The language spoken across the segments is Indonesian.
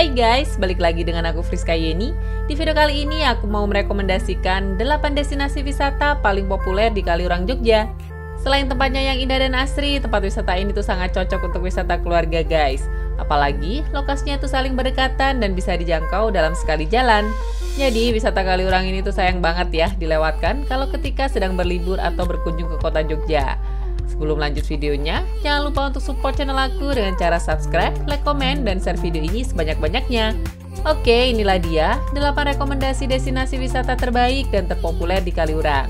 Hai guys, balik lagi dengan aku Friska Yeni. Di video kali ini aku mau merekomendasikan 8 destinasi wisata paling populer di Kaliurang, Jogja. Selain tempatnya yang indah dan asri, tempat wisata ini tuh sangat cocok untuk wisata keluarga guys. Apalagi lokasinya tuh saling berdekatan dan bisa dijangkau dalam sekali jalan. Jadi wisata Kaliurang ini tuh sayang banget ya dilewatkan kalau ketika sedang berlibur atau berkunjung ke kota Jogja. Sebelum lanjut videonya, jangan lupa untuk support channel aku dengan cara subscribe, like, komen, dan share video ini sebanyak-banyaknya. Oke, inilah dia 8 rekomendasi destinasi wisata terbaik dan terpopuler di Kaliurang.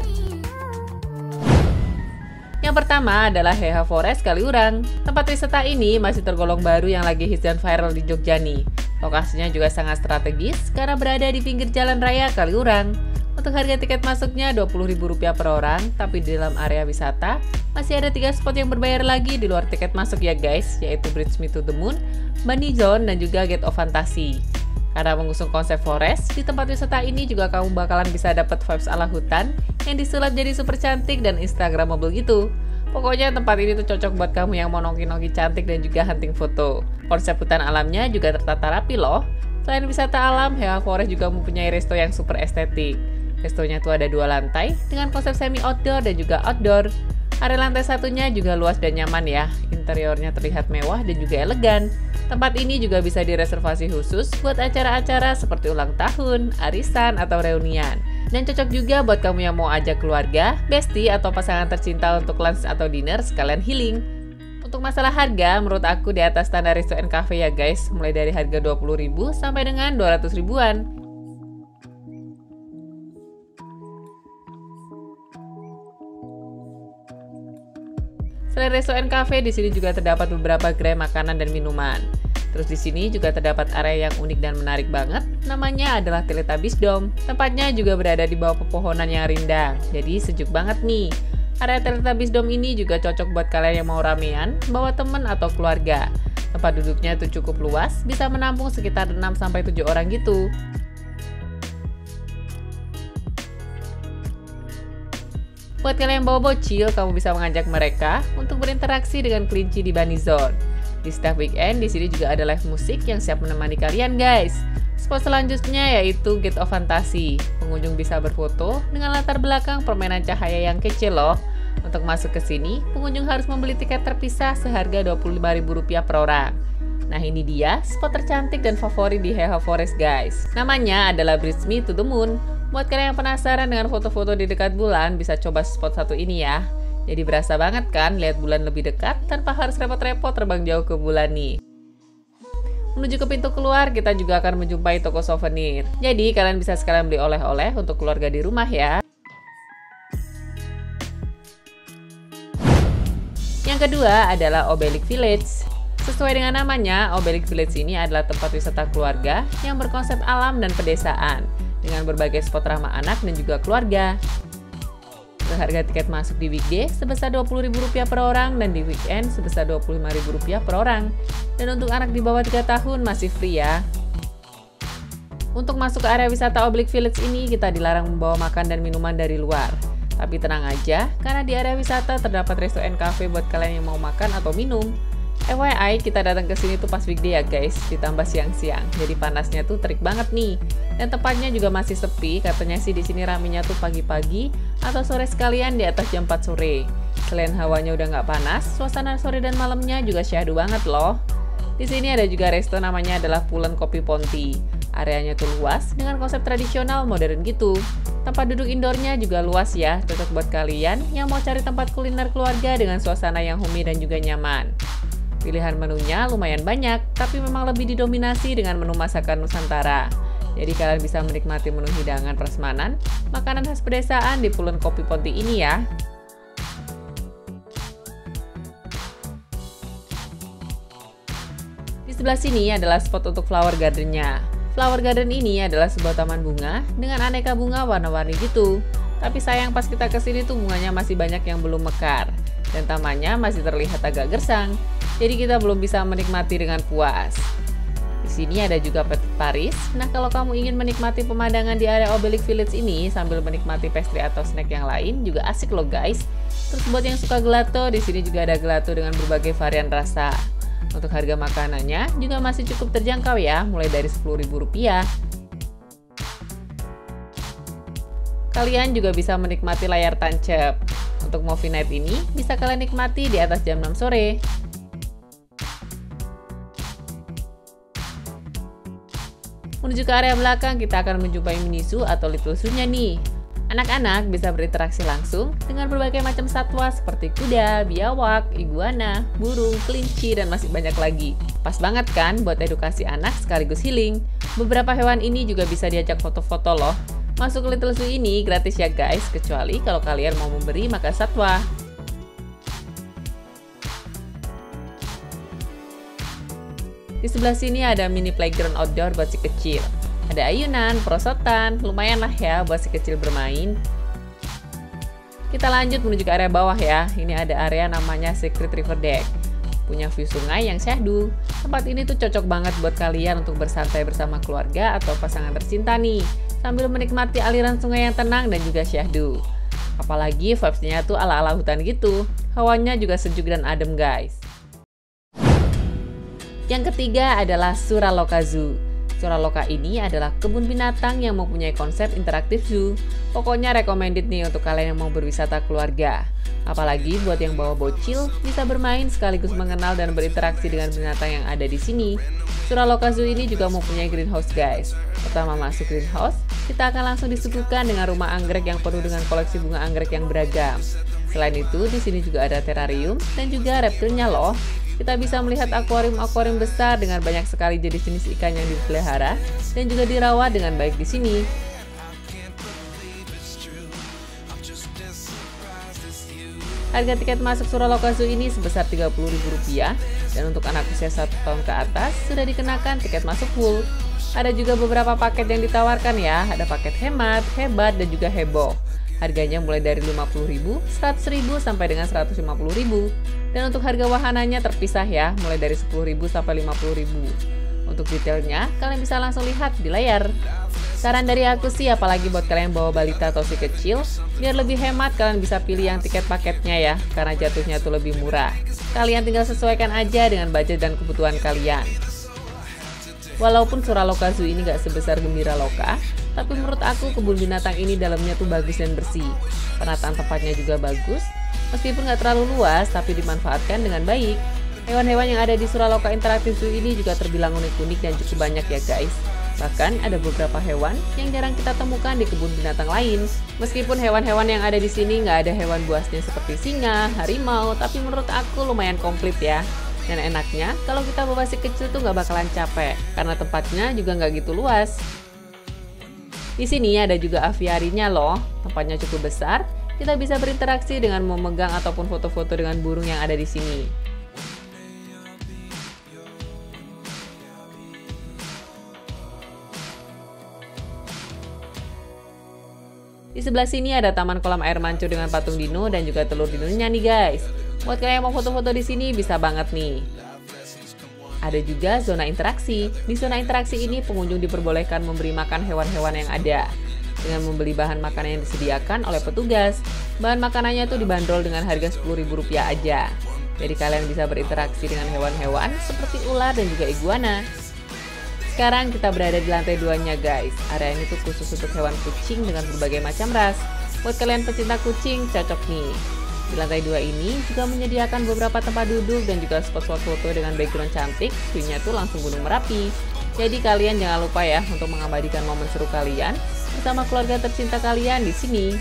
Yang pertama adalah Heha Forest Kaliurang. Tempat wisata ini masih tergolong baru yang lagi hits dan viral di Jogja nih. Lokasinya juga sangat strategis karena berada di pinggir jalan raya Kaliurang. Untuk harga tiket masuknya Rp20.000 per orang, tapi di dalam area wisata masih ada 3 spot yang berbayar lagi di luar tiket masuk ya guys, yaitu Bridge Me to the Moon, Bunny Zone, dan juga Gate of Fantasy. Karena mengusung konsep forest, di tempat wisata ini juga kamu bakalan bisa dapat vibes ala hutan yang disulap jadi super cantik dan instagramable gitu. Pokoknya tempat ini tuh cocok buat kamu yang mau nongki-nongki cantik dan juga hunting foto. Konsep hutan alamnya juga tertata rapi loh. Selain wisata alam, Heha Forest juga mempunyai resto yang super estetik. Restonya tuh ada 2 lantai dengan konsep semi outdoor dan juga outdoor. Area lantai satunya juga luas dan nyaman ya. Interiornya terlihat mewah dan juga elegan. Tempat ini juga bisa direservasi khusus buat acara-acara seperti ulang tahun, arisan, atau reunian. Dan cocok juga buat kamu yang mau ajak keluarga, bestie, atau pasangan tercinta untuk lunch atau dinner sekalian healing. Untuk masalah harga, menurut aku di atas standar resto and cafe ya guys. Mulai dari harga Rp20.000 sampai dengan Rp200.000-an. Selain resto and cafe, di sini juga terdapat beberapa gerai makanan dan minuman. Terus di sini juga terdapat area yang unik dan menarik banget. Namanya adalah Teletubbies Dome. Tempatnya juga berada di bawah pepohonan yang rindang. Jadi sejuk banget nih. Area Teletubbies Dome ini juga cocok buat kalian yang mau ramean, bawa temen atau keluarga. Tempat duduknya tuh cukup luas, bisa menampung sekitar 6-7 orang gitu. Buat kalian yang bawa bocil, kamu bisa mengajak mereka untuk berinteraksi dengan kelinci di Bunny Zone. Di setiap weekend, di sini juga ada live musik yang siap menemani kalian guys. Spot selanjutnya yaitu Gate of Fantasy. Pengunjung bisa berfoto dengan latar belakang permainan cahaya yang kece loh. Untuk masuk ke sini, pengunjung harus membeli tiket terpisah seharga Rp25.000 per orang. Nah ini dia spot tercantik dan favorit di Heha Forest guys. Namanya adalah Bridge Me to the Moon. Buat kalian yang penasaran dengan foto-foto di dekat bulan, bisa coba spot satu ini ya. Jadi berasa banget kan lihat bulan lebih dekat tanpa harus repot-repot terbang jauh ke bulan nih. Menuju ke pintu keluar, kita juga akan menjumpai toko souvenir. Jadi kalian bisa sekalian beli oleh-oleh untuk keluarga di rumah ya. Yang kedua adalah Obelisk Village. Sesuai dengan namanya, Obelisk Village ini adalah tempat wisata keluarga yang berkonsep alam dan pedesaan, dengan berbagai spot ramah anak dan juga keluarga. Harga tiket masuk di weekday sebesar Rp20.000 per orang dan di weekend sebesar Rp25.000 per orang. Dan untuk anak di bawah 3 tahun masih free ya. Untuk masuk ke area wisata Obelisk Village ini kita dilarang membawa makan dan minuman dari luar. Tapi tenang aja, karena di area wisata terdapat resto and cafe buat kalian yang mau makan atau minum. FYI, kita datang ke sini tuh pas weekday ya guys, ditambah siang-siang. Jadi panasnya tuh terik banget nih. Dan tempatnya juga masih sepi, katanya sih di sini ramenya tuh pagi-pagi atau sore sekalian di atas jam 4 sore. Selain hawanya udah nggak panas, suasana sore dan malamnya juga syahdu banget loh. Di sini ada juga resto namanya adalah Pulen Kopi Ponti. Areanya tuh luas dengan konsep tradisional modern gitu. Tempat duduk indoornya juga luas ya, cocok buat kalian yang mau cari tempat kuliner keluarga dengan suasana yang homey dan juga nyaman. Pilihan menunya lumayan banyak, tapi memang lebih didominasi dengan menu masakan Nusantara. Jadi kalian bisa menikmati menu hidangan prasmanan, makanan khas pedesaan di Pulen Kopi Ponti ini ya. Di sebelah sini adalah spot untuk flower gardennya. Flower garden ini adalah sebuah taman bunga dengan aneka bunga warna-warni gitu. Tapi sayang pas kita kesini tuh bunganya masih banyak yang belum mekar. Dan tamannya masih terlihat agak gersang. Jadi kita belum bisa menikmati dengan puas. Di sini ada juga Petit Paris. Nah, kalau kamu ingin menikmati pemandangan di area Obelisk Village ini sambil menikmati pastry atau snack yang lain juga asik loh guys. Terus buat yang suka gelato, di sini juga ada gelato dengan berbagai varian rasa. Untuk harga makanannya juga masih cukup terjangkau ya, mulai dari Rp10.000. Kalian juga bisa menikmati layar tancap. Untuk movie night ini bisa kalian nikmati di atas jam 6 sore. Menuju ke area belakang, kita akan menjumpai mini zoo atau little zoo-nya nih. Anak-anak bisa berinteraksi langsung dengan berbagai macam satwa seperti kuda, biawak, iguana, burung, kelinci, dan masih banyak lagi. Pas banget kan buat edukasi anak sekaligus healing. Beberapa hewan ini juga bisa diajak foto-foto loh. Masuk ke Little Zoo ini gratis ya guys, kecuali kalau kalian mau memberi makan satwa. Di sebelah sini ada mini playground outdoor buat si kecil. Ada ayunan, perosotan, lumayan lah ya buat si kecil bermain. Kita lanjut menuju ke area bawah ya. Ini ada area namanya Secret River Deck. Punya view sungai yang syahdu. Tempat ini tuh cocok banget buat kalian untuk bersantai bersama keluarga atau pasangan tercinta nih, sambil menikmati aliran sungai yang tenang dan juga syahdu. Apalagi vibes-nya tuh ala-ala hutan gitu. Hawanya juga sejuk dan adem guys. Yang ketiga adalah Suraloka Zoo. Suraloka ini adalah kebun binatang yang mempunyai konsep interaktif zoo. Pokoknya recommended nih untuk kalian yang mau berwisata keluarga. Apalagi buat yang bawa bocil, bisa bermain sekaligus mengenal dan berinteraksi dengan binatang yang ada di sini. Suraloka Zoo ini juga mempunyai greenhouse guys. Pertama masuk greenhouse, kita akan langsung disuguhkan dengan rumah anggrek yang penuh dengan koleksi bunga anggrek yang beragam. Selain itu, di sini juga ada terrarium dan juga reptilnya loh. Kita bisa melihat akuarium-akuarium besar dengan banyak sekali jenis-jenis ikan yang dipelihara dan juga dirawat dengan baik di sini. Harga tiket masuk Suraloka Zoo ini sebesar Rp30.000 dan untuk anak usia 1 tahun ke atas sudah dikenakan tiket masuk full. Ada juga beberapa paket yang ditawarkan ya, ada paket hemat, hebat, dan juga heboh. Harganya mulai dari Rp50.000, Rp100.000 sampai dengan Rp150.000. Dan untuk harga wahananya terpisah ya, mulai dari Rp10.000 sampai Rp50.000. Untuk detailnya, kalian bisa langsung lihat di layar. Saran dari aku sih, apalagi buat kalian yang bawa balita atau si kecil, biar lebih hemat kalian bisa pilih yang tiket paketnya ya, karena jatuhnya tuh lebih murah. Kalian tinggal sesuaikan aja dengan budget dan kebutuhan kalian. Walaupun Suraloka Zoo ini gak sebesar Gembira Loka, tapi menurut aku kebun binatang ini dalamnya tuh bagus dan bersih. Penataan tempatnya juga bagus, meskipun gak terlalu luas, tapi dimanfaatkan dengan baik. Hewan-hewan yang ada di Suraloka Interactive Zoo ini juga terbilang unik-unik dan cukup banyak ya guys. Bahkan ada beberapa hewan yang jarang kita temukan di kebun binatang lain. Meskipun hewan-hewan yang ada di sini nggak ada hewan buasnya seperti singa, harimau, tapi menurut aku lumayan komplit ya. Dan enaknya, kalau kita bawa si kecil tuh nggak bakalan capek, karena tempatnya juga nggak gitu luas. Di sini ada juga aviarinya loh, tempatnya cukup besar. Kita bisa berinteraksi dengan memegang ataupun foto-foto dengan burung yang ada di sini. Di sebelah sini ada taman kolam air mancur dengan patung dino dan juga telur dinonya nih guys. Buat kalian yang mau foto-foto di sini bisa banget nih. Ada juga zona interaksi. Di zona interaksi ini pengunjung diperbolehkan memberi makan hewan-hewan yang ada. Dengan membeli bahan makanan yang disediakan oleh petugas. Bahan makanannya tuh dibanderol dengan harga Rp10.000 aja. Jadi kalian bisa berinteraksi dengan hewan-hewan seperti ular dan juga iguana. Sekarang kita berada di lantai 2-nya guys. Area ini tuh khusus untuk hewan kucing dengan berbagai macam ras. Buat kalian pecinta kucing, cocok nih. Di lantai 2 ini juga menyediakan beberapa tempat duduk dan juga spot-spot foto dengan background cantik. View-nya tuh langsung Gunung Merapi. Jadi kalian jangan lupa ya untuk mengabadikan momen seru kalian bersama keluarga tercinta kalian di sini.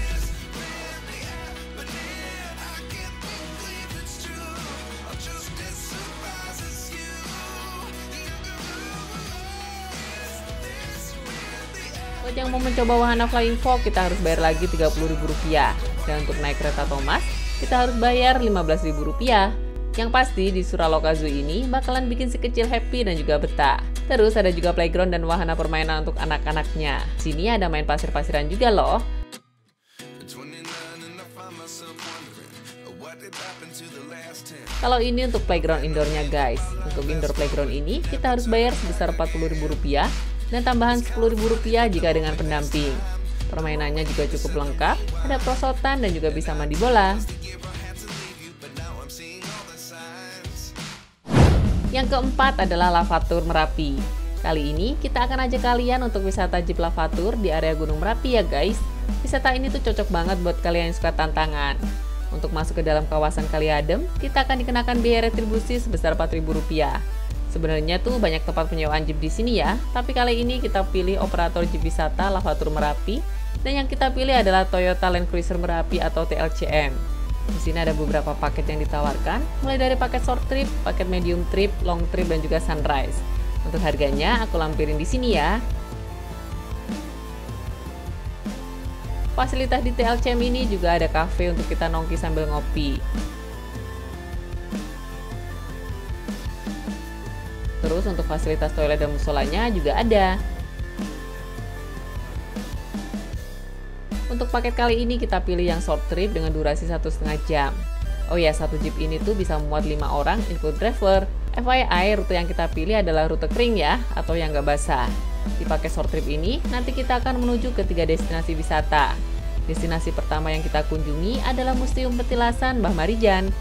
Buat yang mau mencoba wahana Flying Fox, kita harus bayar lagi Rp30.000. Dan untuk naik kereta Thomas, kita harus bayar Rp15.000. Yang pasti di Suraloka Zoo ini bakalan bikin si kecil happy dan juga betah. Terus ada juga playground dan wahana permainan untuk anak-anaknya. Sini ada main pasir-pasiran juga loh. Kalau ini untuk playground indoornya guys. Untuk indoor playground ini kita harus bayar sebesar Rp40.000 dan tambahan Rp10.000 jika dengan pendamping. Permainannya juga cukup lengkap, ada perosotan dan juga bisa mandi bola. Yang keempat adalah Lavatur Merapi. Kali ini kita akan ajak kalian untuk wisata Jeep Lavatur di area Gunung Merapi ya guys. Wisata ini tuh cocok banget buat kalian yang suka tantangan. Untuk masuk ke dalam kawasan Kali Adem, kita akan dikenakan biaya retribusi sebesar Rp4.000. Sebenarnya tuh banyak tempat penyewaan Jeep di sini ya, tapi kali ini kita pilih operator Jeep wisata Lavatur Merapi, dan yang kita pilih adalah Toyota Land Cruiser Merapi atau TLCM. Di sini ada beberapa paket yang ditawarkan, mulai dari paket short trip, paket medium trip, long trip, dan juga sunrise. Untuk harganya aku lampirin di sini ya. Fasilitas di TLCM ini juga ada cafe untuk kita nongki sambil ngopi. Terus untuk fasilitas toilet dan musolanya juga ada. Untuk paket kali ini kita pilih yang short trip dengan durasi 1,5 jam. Oh ya, satu Jeep ini tuh bisa muat 5 orang include driver. FYI, rute yang kita pilih adalah rute kering ya, atau yang nggak basah. Di paket short trip ini, nanti kita akan menuju ke 3 destinasi wisata. Destinasi pertama yang kita kunjungi adalah Museum Petilasan Mbah Marijan.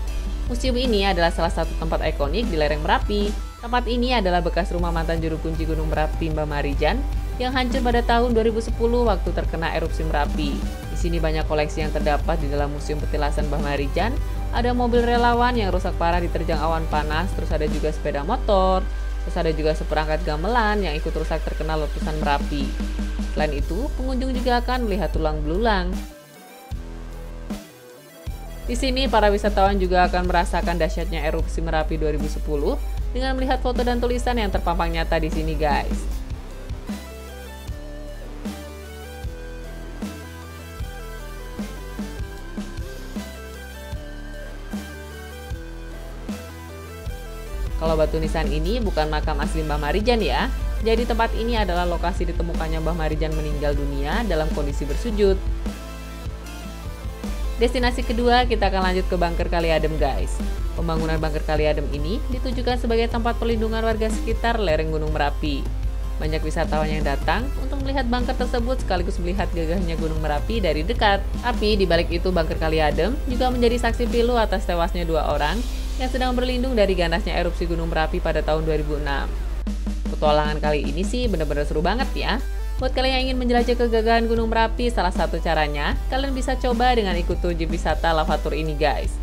Museum ini adalah salah satu tempat ikonik di lereng Merapi. Tempat ini adalah bekas rumah mantan juru kunci Gunung Merapi Mbah Marijan yang hancur pada tahun 2010 waktu terkena erupsi Merapi. Di sini banyak koleksi yang terdapat di dalam Museum Petilasan Mbah Marijan. Ada mobil relawan yang rusak parah diterjang awan panas, terus ada juga sepeda motor, terus ada juga seperangkat gamelan yang ikut rusak terkena letusan Merapi. Selain itu, pengunjung juga akan melihat tulang belulang. Di sini, para wisatawan juga akan merasakan dahsyatnya erupsi Merapi 2010 dengan melihat foto dan tulisan yang terpampang nyata di sini, guys. Kalau batu nisan ini bukan makam asli Mbah Marijan ya. Jadi tempat ini adalah lokasi ditemukannya Mbah Marijan meninggal dunia dalam kondisi bersujud. Destinasi kedua, kita akan lanjut ke Bunker Kali Adem guys. Pembangunan Bunker Kali Adem ini ditujukan sebagai tempat perlindungan warga sekitar lereng Gunung Merapi. Banyak wisatawan yang datang untuk melihat bunker tersebut sekaligus melihat gagahnya Gunung Merapi dari dekat. Tapi di balik itu Bunker Kali Adem juga menjadi saksi pilu atas tewasnya 2 orang yang sedang berlindung dari ganasnya erupsi Gunung Merapi pada tahun 2006. Petualangan kali ini sih benar-benar seru banget ya. Buat kalian yang ingin menjelajah kegagahan Gunung Merapi, salah satu caranya, kalian bisa coba dengan ikut tur Jeep wisata Lavatur ini guys.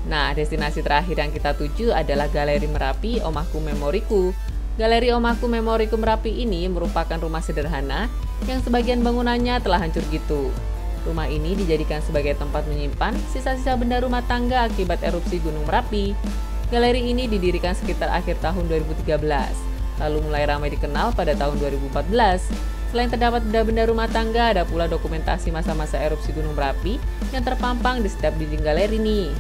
Nah, destinasi terakhir yang kita tuju adalah Galeri Merapi Omahku Memoriku. Galeri Omahku Memoriku Merapi ini merupakan rumah sederhana yang sebagian bangunannya telah hancur gitu. Rumah ini dijadikan sebagai tempat menyimpan sisa-sisa benda rumah tangga akibat erupsi Gunung Merapi. Galeri ini didirikan sekitar akhir tahun 2013, lalu mulai ramai dikenal pada tahun 2014. Selain terdapat benda-benda rumah tangga, ada pula dokumentasi masa-masa erupsi Gunung Merapi yang terpampang di setiap dinding galeri nih.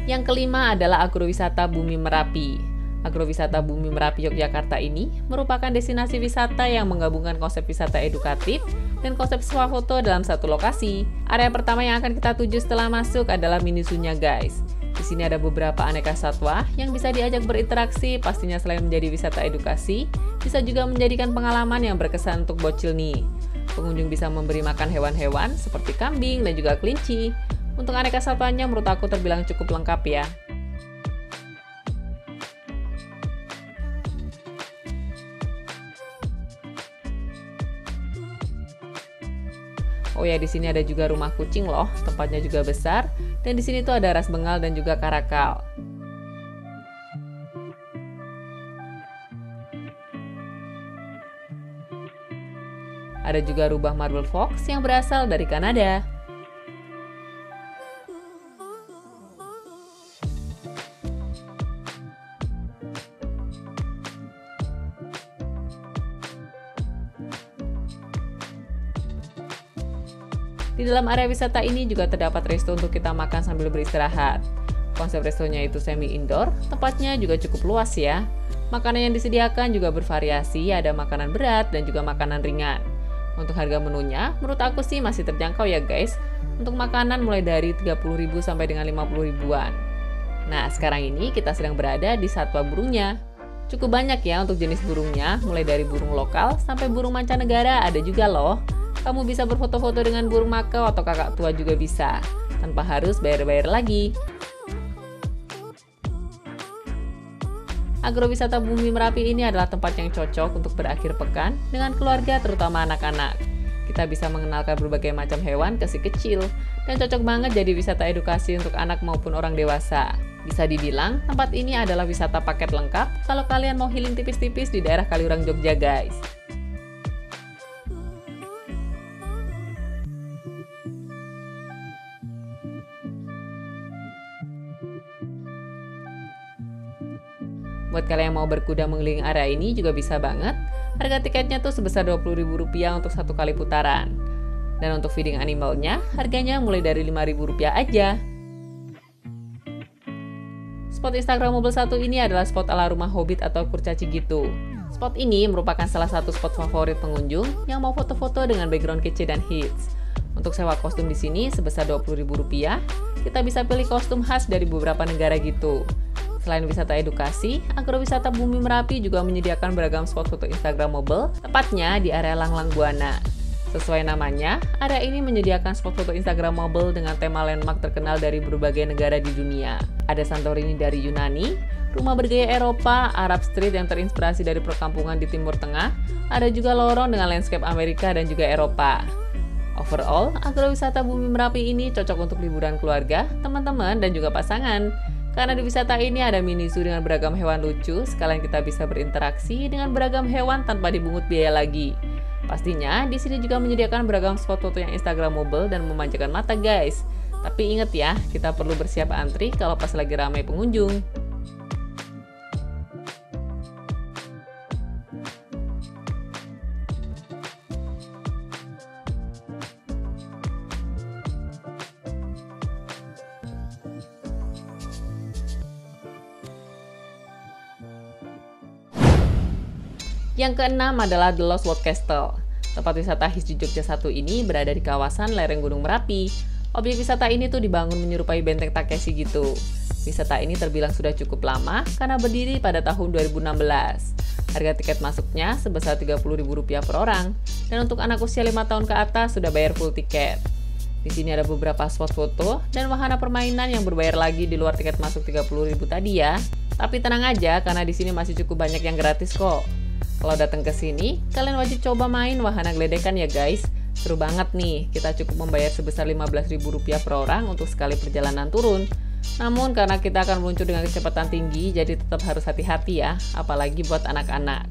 Yang kelima adalah Agrowisata Bumi Merapi. Agrowisata Bumi Merapi Yogyakarta ini merupakan destinasi wisata yang menggabungkan konsep wisata edukatif dan konsep swafoto dalam satu lokasi. Area pertama yang akan kita tuju setelah masuk adalah mini zoo-nya guys. Di sini ada beberapa aneka satwa yang bisa diajak berinteraksi, pastinya selain menjadi wisata edukasi, bisa juga menjadikan pengalaman yang berkesan untuk bocil nih. Pengunjung bisa memberi makan hewan-hewan seperti kambing dan juga kelinci. Untuk aneka satwanya menurut aku terbilang cukup lengkap ya. Oh ya, di sini ada juga rumah kucing loh, tempatnya juga besar, dan di sini tuh ada ras bengal dan juga karakal. Ada juga rubah marble fox yang berasal dari Kanada. Di dalam area wisata ini juga terdapat resto untuk kita makan sambil beristirahat. Konsep restonya itu semi indoor, tempatnya juga cukup luas ya. Makanan yang disediakan juga bervariasi, ada makanan berat dan juga makanan ringan. Untuk harga menunya, menurut aku sih masih terjangkau ya guys. Untuk makanan mulai dari 30.000 sampai dengan 50 ribuan. Nah, sekarang ini kita sedang berada di satwa burungnya. Cukup banyak ya untuk jenis burungnya, mulai dari burung lokal sampai burung mancanegara ada juga loh. Kamu bisa berfoto-foto dengan burung makau atau kakak tua juga bisa, tanpa harus bayar-bayar lagi. Agrowisata Bumi Merapi ini adalah tempat yang cocok untuk berakhir pekan dengan keluarga, terutama anak-anak. Kita bisa mengenalkan berbagai macam hewan ke si kecil, dan cocok banget jadi wisata edukasi untuk anak maupun orang dewasa. Bisa dibilang, tempat ini adalah wisata paket lengkap kalau kalian mau healing tipis-tipis di daerah Kaliurang, Jogja, guys. Buat kalian yang mau berkuda mengelilingi area ini juga bisa banget. Harga tiketnya tuh sebesar Rp20.000 untuk satu kali putaran. Dan untuk feeding animalnya, harganya mulai dari Rp5.000 aja. Spot Instagramable satu ini adalah spot ala rumah hobbit atau kurcaci gitu. Spot ini merupakan salah satu spot favorit pengunjung yang mau foto-foto dengan background kece dan hits. Untuk sewa kostum di sini sebesar Rp20.000, kita bisa pilih kostum khas dari beberapa negara gitu. Selain wisata edukasi, Agrowisata Bumi Merapi juga menyediakan beragam spot foto Instagramable, tepatnya di area Langlang Buana. Sesuai namanya, area ini menyediakan spot foto Instagramable dengan tema landmark terkenal dari berbagai negara di dunia. Ada Santorini dari Yunani, rumah bergaya Eropa, Arab Street yang terinspirasi dari perkampungan di Timur Tengah, ada juga lorong dengan landscape Amerika dan juga Eropa. Overall, Agrowisata Bumi Merapi ini cocok untuk liburan keluarga, teman-teman, dan juga pasangan. Karena di wisata ini ada mini zoo dengan beragam hewan lucu, sekalian kita bisa berinteraksi dengan beragam hewan tanpa dibungut biaya lagi. Pastinya, di sini juga menyediakan beragam spot foto yang Instagramable dan memanjakan mata guys. Tapi ingat ya, kita perlu bersiap antri kalau pas lagi ramai pengunjung. Yang keenam adalah The Lost World Castle. Tempat wisata hits di Jogja 1 ini berada di kawasan lereng Gunung Merapi. Objek wisata ini tuh dibangun menyerupai benteng Takeshi gitu. Wisata ini terbilang sudah cukup lama karena berdiri pada tahun 2016. Harga tiket masuknya sebesar Rp30.000 per orang, dan untuk anak usia 5 tahun ke atas sudah bayar full tiket. Di sini ada beberapa spot foto dan wahana permainan yang berbayar lagi di luar tiket masuk Rp30.000 tadi ya. Tapi tenang aja karena di sini masih cukup banyak yang gratis kok. Kalau datang ke sini, kalian wajib coba main wahana geledekan ya guys. Seru banget nih, kita cukup membayar sebesar Rp15.000 per orang untuk sekali perjalanan turun. Namun karena kita akan meluncur dengan kecepatan tinggi, jadi tetap harus hati-hati ya, apalagi buat anak-anak.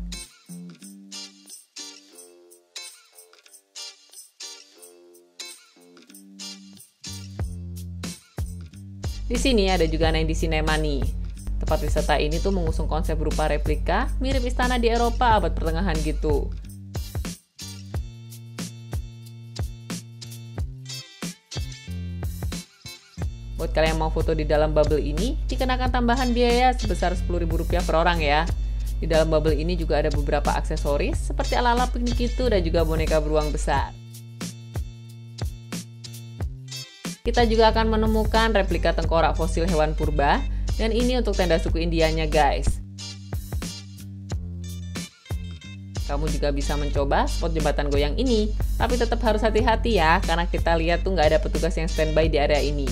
Di sini ada juga Nindi Cinema nih. Tempat wisata ini tuh mengusung konsep berupa replika, mirip istana di Eropa abad pertengahan gitu. Buat kalian yang mau foto di dalam bubble ini, dikenakan tambahan biaya sebesar Rp10.000 per orang ya. Di dalam bubble ini juga ada beberapa aksesoris, seperti ala-ala piknik itu dan juga boneka beruang besar. Kita juga akan menemukan replika tengkorak fosil hewan purba, dan ini untuk tenda suku Indianya guys. Kamu juga bisa mencoba spot jembatan goyang ini, tapi tetap harus hati-hati ya, karena kita lihat tuh nggak ada petugas yang standby di area ini.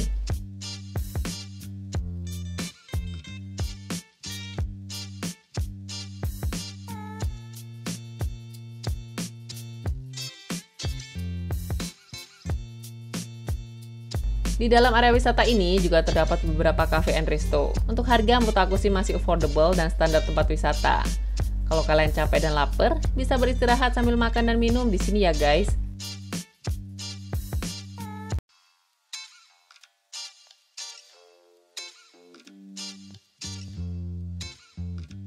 Di dalam area wisata ini juga terdapat beberapa cafe and resto. Untuk harga menurut aku sih masih affordable dan standar tempat wisata. Kalau kalian capek dan lapar, bisa beristirahat sambil makan dan minum di sini ya guys.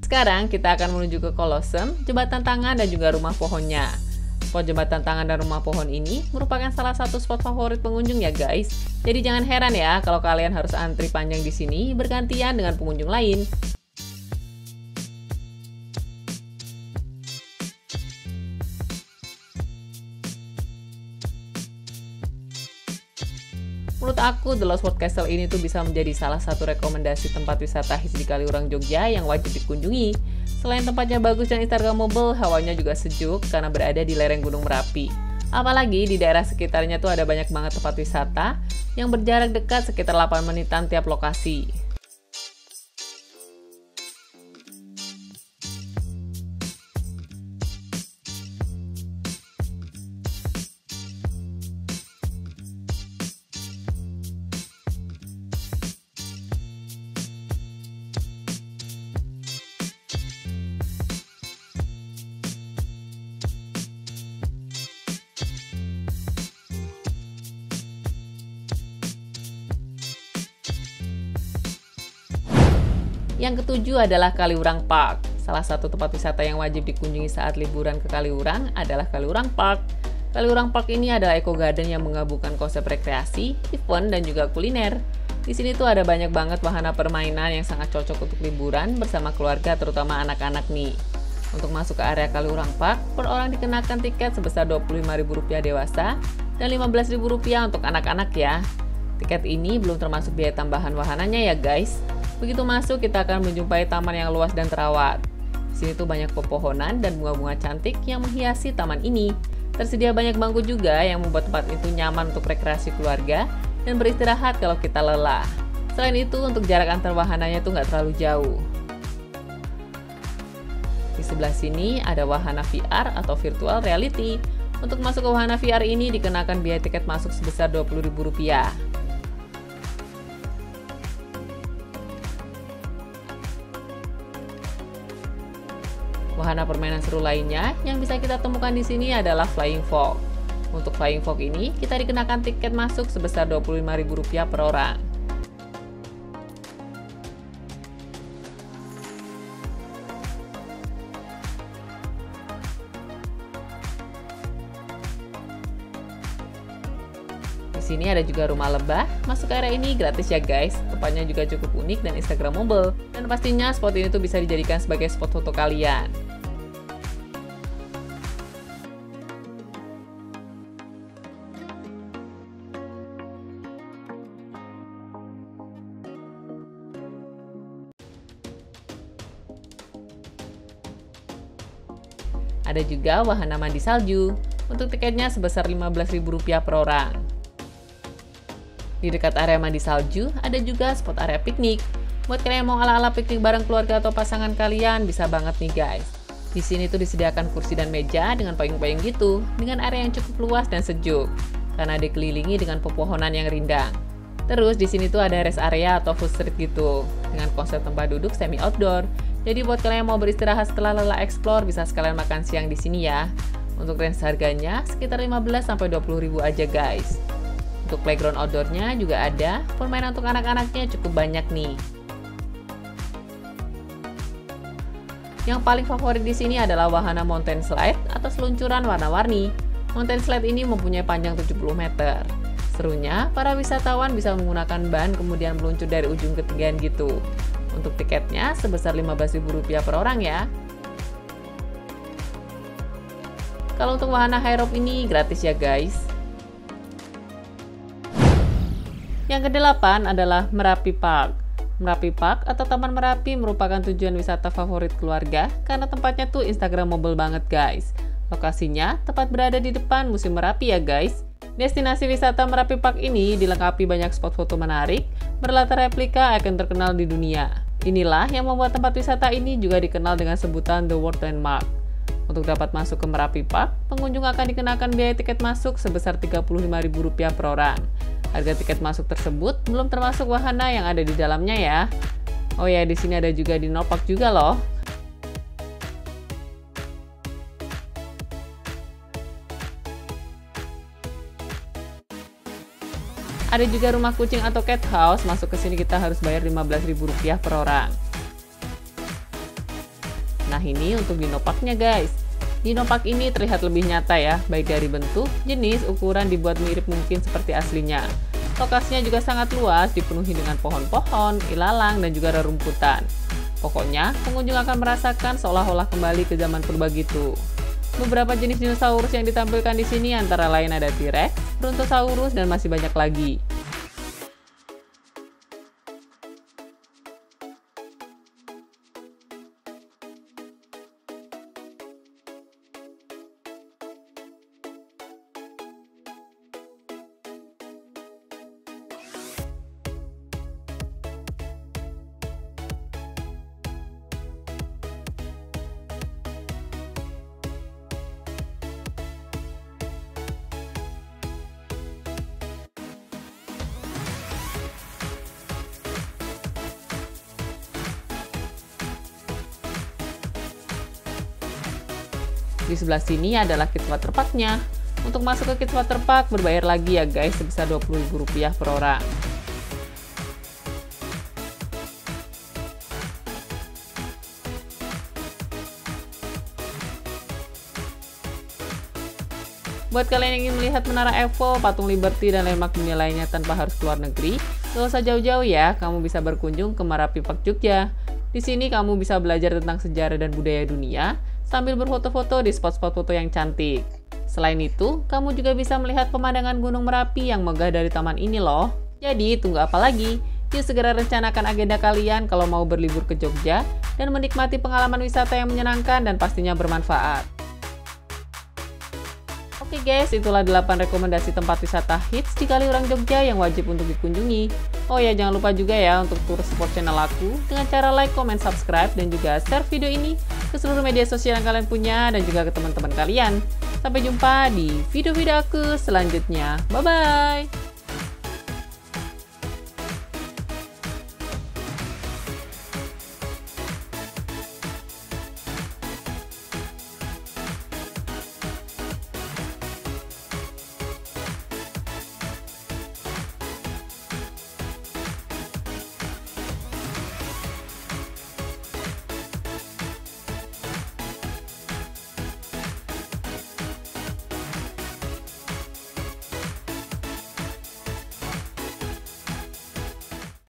Sekarang kita akan menuju ke Colosseum, jembatan tangan dan juga rumah pohonnya. Spot jembatan tangan dan rumah pohon ini merupakan salah satu spot favorit pengunjung ya guys. Jadi jangan heran ya kalau kalian harus antri panjang di sini bergantian dengan pengunjung lain. Menurut aku, The Lost World Castle ini tuh bisa menjadi salah satu rekomendasi tempat wisata hits di Kaliurang, Jogja yang wajib dikunjungi. Selain tempatnya bagus dan instagramable, hawanya juga sejuk karena berada di lereng Gunung Merapi. Apalagi di daerah sekitarnya tuh ada banyak banget tempat wisata yang berjarak dekat sekitar 8 menitan tiap lokasi. Yang ketujuh adalah Kaliurang Park. Salah satu tempat wisata yang wajib dikunjungi saat liburan ke Kaliurang adalah Kaliurang Park. Kaliurang Park ini adalah eco garden yang menggabungkan konsep rekreasi, event, dan juga kuliner. Di sini tuh ada banyak banget wahana permainan yang sangat cocok untuk liburan bersama keluarga, terutama anak-anak nih. Untuk masuk ke area Kaliurang Park, per orang dikenakan tiket sebesar Rp25.000 dewasa dan Rp15.000 untuk anak-anak ya. Tiket ini belum termasuk biaya tambahan wahananya ya guys. Begitu masuk, kita akan menjumpai taman yang luas dan terawat. Di sini tuh banyak pepohonan dan bunga-bunga cantik yang menghiasi taman ini. Tersedia banyak bangku juga yang membuat tempat itu nyaman untuk rekreasi keluarga dan beristirahat kalau kita lelah. Selain itu, untuk jarak antar wahananya tuh nggak terlalu jauh. Di sebelah sini ada wahana VR atau virtual reality. Untuk masuk ke wahana VR ini dikenakan biaya tiket masuk sebesar Rp20.000. Wahana permainan seru lainnya yang bisa kita temukan di sini adalah Flying Fox. Untuk Flying Fox ini, kita dikenakan tiket masuk sebesar Rp25.000 per orang. Di sini ada juga rumah lebah. Masuk ke area ini gratis ya guys. Tempatnya juga cukup unik dan instagramable. Dan pastinya spot ini tuh bisa dijadikan sebagai spot foto kalian. Ada juga wahana mandi salju. Untuk tiketnya sebesar Rp15.000 per orang. Di dekat area mandi salju, ada juga spot area piknik. Buat kalian yang mau ala-ala piknik bareng keluarga atau pasangan kalian, bisa banget nih guys. Di sini tuh disediakan kursi dan meja dengan payung-payung gitu, dengan area yang cukup luas dan sejuk, karena dikelilingi dengan pepohonan yang rindang. Terus di sini tuh ada rest area atau food street gitu, dengan konsep tempat duduk semi outdoor. Jadi buat kalian yang mau beristirahat setelah lelah explore, bisa sekalian makan siang di sini ya. Untuk range harganya sekitar 15-20 ribu aja guys. Untuk playground outdoornya juga ada, permainan untuk anak-anaknya cukup banyak nih. Yang paling favorit di sini adalah wahana mountain slide atau seluncuran warna-warni. Mountain slide ini mempunyai panjang 70 meter. Serunya, para wisatawan bisa menggunakan ban kemudian meluncur dari ujung ke ketinggian gitu. Untuk tiketnya sebesar Rp15.000 per orang ya. Kalau untuk wahana high rope ini gratis ya guys. Yang ke-8 adalah Merapi Park. Merapi Park atau Taman Merapi merupakan tujuan wisata favorit keluarga karena tempatnya tuh instagramable banget guys. Lokasinya tepat berada di depan Museum Merapi ya guys. Destinasi wisata Merapi Park ini dilengkapi banyak spot foto menarik berlatar replika ikon terkenal di dunia. Inilah yang membuat tempat wisata ini juga dikenal dengan sebutan The World Landmark. Untuk dapat masuk ke Merapi Park, pengunjung akan dikenakan biaya tiket masuk sebesar Rp35.000 per orang. Harga tiket masuk tersebut belum termasuk wahana yang ada di dalamnya ya. Oh ya, di sini ada juga dino park juga loh. Ada juga rumah kucing atau cat house. Masuk ke sini kita harus bayar Rp15.000 per orang. Nah ini untuk dino parknya guys. Dino park ini terlihat lebih nyata ya, baik dari bentuk, jenis, ukuran dibuat mirip mungkin seperti aslinya. Lokasinya juga sangat luas, dipenuhi dengan pohon-pohon, ilalang, dan juga rerumputan. Pokoknya, pengunjung akan merasakan seolah-olah kembali ke zaman purba gitu. Beberapa jenis dinosaurus yang ditampilkan di sini antara lain ada T-Rex, Brontosaurus, dan masih banyak lagi. Di sebelah sini adalah Kids Waterpark-nya. Untuk masuk ke Kids Waterpark berbayar lagi ya guys, sebesar Rp20.000 per orang. Buat kalian yang ingin melihat Menara Eiffel, Patung Liberty, dan landmark dunia lainnya tanpa harus keluar negeri, gak usah jauh-jauh ya, kamu bisa berkunjung ke Merapi Park Jogja. Di sini kamu bisa belajar tentang sejarah dan budaya dunia, sambil berfoto-foto di spot-spot foto yang cantik. Selain itu, kamu juga bisa melihat pemandangan Gunung Merapi yang megah dari taman ini loh. Jadi, tunggu apa lagi? Yuk segera rencanakan agenda kalian kalau mau berlibur ke Jogja, dan menikmati pengalaman wisata yang menyenangkan dan pastinya bermanfaat. Oke guys, itulah 8 rekomendasi tempat wisata hits di Kaliurang Jogja yang wajib untuk dikunjungi. Oh ya, jangan lupa juga ya untuk turut support channel aku dengan cara like, comment, subscribe, dan juga share video ini ke seluruh media sosial yang kalian punya dan juga ke teman-teman kalian. Sampai jumpa di video-video aku selanjutnya. Bye-bye!